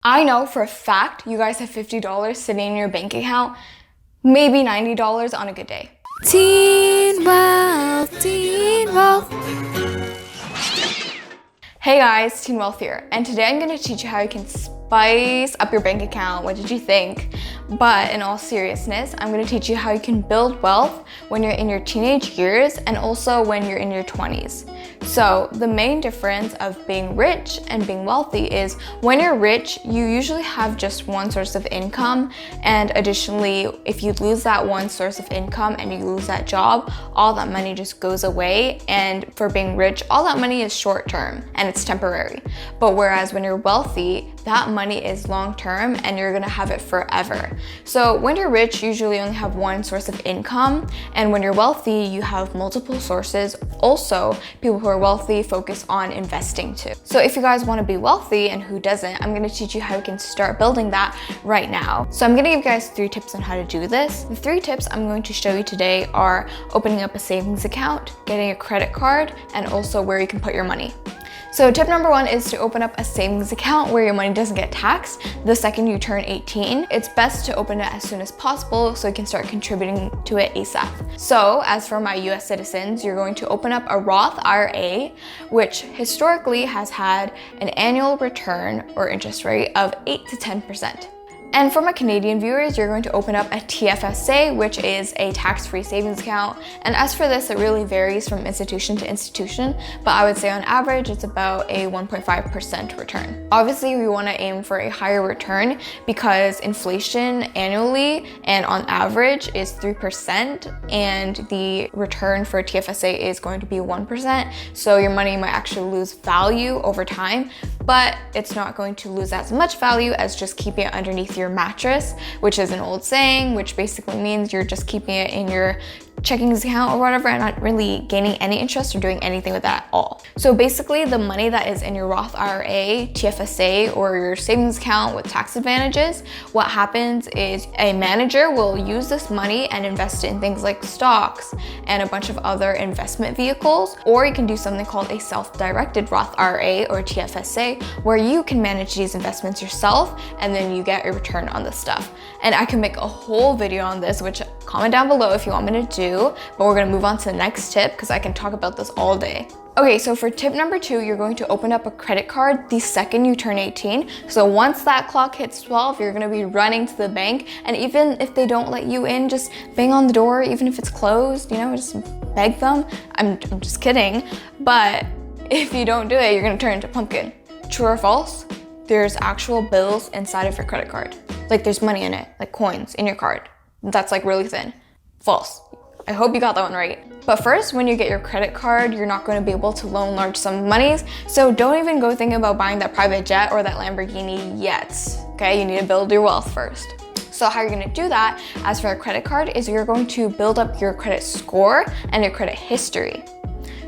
I know for a fact you guys have $50 sitting in your bank account, maybe $90 on a good day. Teen Wealth, Teen Wealth. Hey guys, Teen Wealth here, and today I'm going to teach you how you can spice up your bank account. What did you think? But in all seriousness, I'm going to teach you how you can build wealth when you're in your teenage years and also when you're in your 20s. So the main difference of being rich and being wealthy is when you're rich, you usually have just one source of income, and additionally, if you lose that one source of income and you lose that job, all that money just goes away. And for being rich, all that money is short term and it's temporary. But whereas when you're wealthy, that money is long term and you're gonna have it forever. So when you're rich, you usually only have one source of income, and when you're wealthy, you have multiple sources. Also, people who are wealthy focus on investing too. So if you guys want to be wealthy, and who doesn't, I'm going to teach you how you can start building that right now. So I'm going to give you guys 3 tips on how to do this. The 3 tips I'm going to show you today are opening up a savings account, getting a credit card, and also where you can put your money. So tip number 1 is to open up a savings account where your money doesn't get taxed the second you turn 18. It's best to open it as soon as possible so you can start contributing to it ASAP. So as for my US citizens, you're going to open up a Roth IRA, which historically has had an annual return or interest rate of 8 to 10%. And for my Canadian viewers, you're going to open up a TFSA, which is a tax-free savings account. And as for this, it really varies from institution to institution, but I would say on average, it's about a 1.5% return. Obviously, we want to aim for a higher return because inflation annually and on average is 3%, and the return for a TFSA is going to be 1%. So your money might actually lose value over time, but it's not going to lose as much value as just keeping it underneath your mattress, which is an old saying, which basically means you're just keeping it in your checking account or whatever and not really gaining any interest or doing anything with that at all. So basically the money that is in your Roth IRA, TFSA, or your savings account with tax advantages, what happens is a manager will use this money and invest it in things like stocks and a bunch of other investment vehicles, or you can do something called a self-directed Roth IRA or TFSA, where you can manage these investments yourself and then you get a return on this stuff. And I can make a whole video on this, which comment down below if you want me to do, but we're gonna move on to the next tip because I can talk about this all day. Okay, so for tip number 2, you're going to open up a credit card the second you turn 18. So once that clock hits 12, you're gonna be running to the bank, and even if they don't let you in, just bang on the door, even if it's closed, just beg them. I'm just kidding, but if you don't do it, you're gonna turn into pumpkin. True or false? There's actual bills inside of your credit card. Like there's money in it, like coins in your card. That's like really thin. False. I hope you got that one right. But first, when you get your credit card, you're not going to be able to loan large sum of monies. So don't even go thinking about buying that private jet or that Lamborghini yet. Okay, you need to build your wealth first. So how you're going to do that, as for a credit card, is you're going to build up your credit score and your credit history.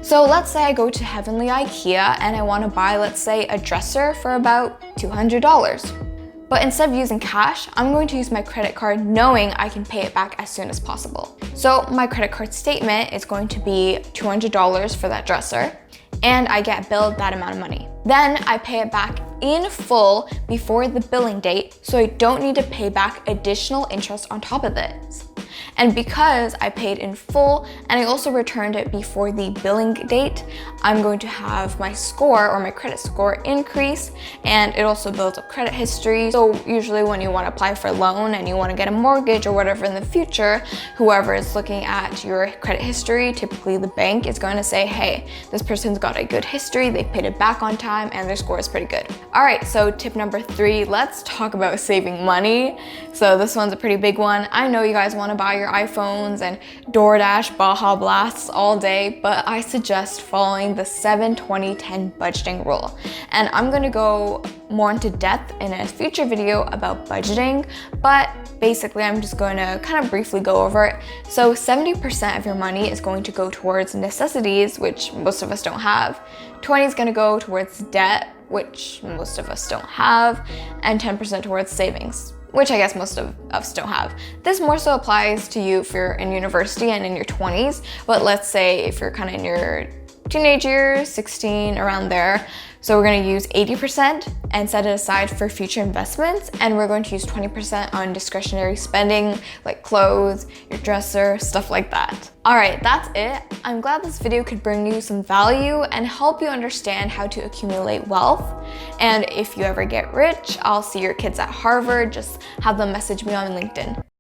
So let's say I go to Heavenly IKEA and I want to buy, let's say, a dresser for about $200. But instead of using cash, I'm going to use my credit card knowing I can pay it back as soon as possible. So my credit card statement is going to be $200 for that dresser, and I get billed that amount of money. Then I pay it back in full before the billing date, so I don't need to pay back additional interest on top of this. And because I paid in full and I also returned it before the billing date, I'm going to have my score or my credit score increase, and it also builds up credit history. So usually when you want to apply for a loan and you want to get a mortgage or whatever in the future, whoever is looking at your credit history, typically the bank, is going to say, hey, this person's got a good history, they paid it back on time, and their score is pretty good. All right, so tip number 3, let's talk about saving money. So this one's a pretty big one. I know you guys want to buy your iPhones and DoorDash Baja Blasts all day, but I suggest following the 7-20-10 budgeting rule. And I'm going to go more into depth in a future video about budgeting, but basically I'm just going to kind of briefly go over it. So 70% of your money is going to go towards necessities, which most of us don't have. 20 is going to go towards debt, which most of us don't have, and 10% towards savings, which I guess most of us don't have. This more so applies to you if you're in university and in your 20s, but let's say if you're kind of in your teenage years, 16, around there. So we're gonna use 80% and set it aside for future investments. And we're going to use 20% on discretionary spending, like clothes, your dresser, stuff like that. All right, that's it. I'm glad this video could bring you some value and help you understand how to accumulate wealth. And if you ever get rich, I'll see your kids at Harvard. Just have them message me on LinkedIn.